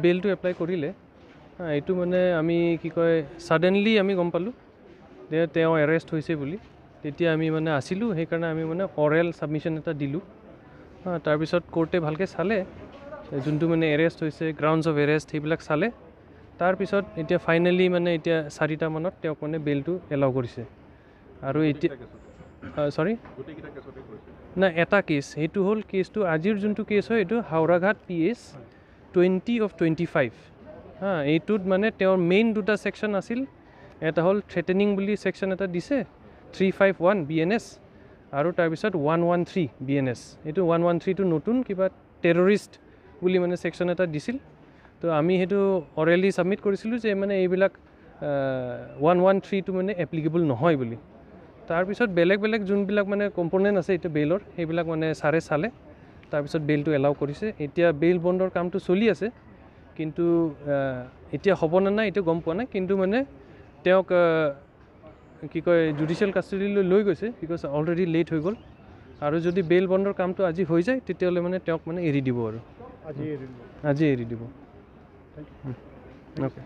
বেলটো apply কৰিলে এইটো মানে আমি কি কয় ছাডেনলি আমি গম পালোঁ যে তেওঁ এৰেষ্ট হৈছে বুলি তেতিয়া আমি মানে আছিলোঁ সেইকাৰণে আমি মানে অৰেল ছাবমিশ্যন এটা দিলোঁ তাৰপিছত কোৰ্টে ভালকৈ চালে যোনটো মানে এৰেষ্ট হৈছে গ্ৰাউণ্ডছ অফ এৰেষ্ট সেইবিলাক চালে তাৰপিছত এতিয়া ফাইনেলি মানে এতিয়া 4টা মানত তেওঁক মানে বেলটো এলাউ কৰিছে আৰু এতিয়া চৰি নাই এটা কেছ সেইটো হ'ল কেছটো আজিৰ যোনটো কেছ হয় এইটো হাওৰাঘাট PH 20/25 এইটোত মানে তেওঁৰ মেইন দুটা ছেকশ্যন আছিল এটা হ'ল থ্ৰেটেনিং বুলি ছেকশ্যন এটা দিছে 351 BNS আৰু তাৰপিছত 113 BNS এইটো 113টো নতুন কিবা টেৰৰিষ্ট বুলি মানে ছেকশ্যন এটা দিছিল তো আমি সেইটো অৰেলি ছাবমিট কৰিছিলোঁ যে মানে এইবিলাক 113টো মানে এপ্লিকেবল নহয় বুলি তাৰপিছত বেলেগ বেলেগ যোনবিলাক মানে কম্পনেণ্ট আছে এতিয়া বেইলৰ সেইবিলাক মানে ছাৰে চালে তাৰপিছত বেইলটো এলাউ কৰিছে এতিয়া বেইল বণ্ডৰ কামটো চলি আছে কিন্তু এতিয়া হ'ব নে নাই এইটো গম পোৱা নাই কিন্তু মানে তেওঁক কি কয় জুডিচিয়েল কাষ্টডিলৈ লৈ গৈছে বিকজ অলৰেডি লেট হৈ গ'ল আৰু যদি বেইল বণ্ডৰ কামটো আজি হৈ যায় তেতিয়াহ'লে মানে তেওঁক মানে এৰি দিব আৰু আজি এৰি দিব। অ'কে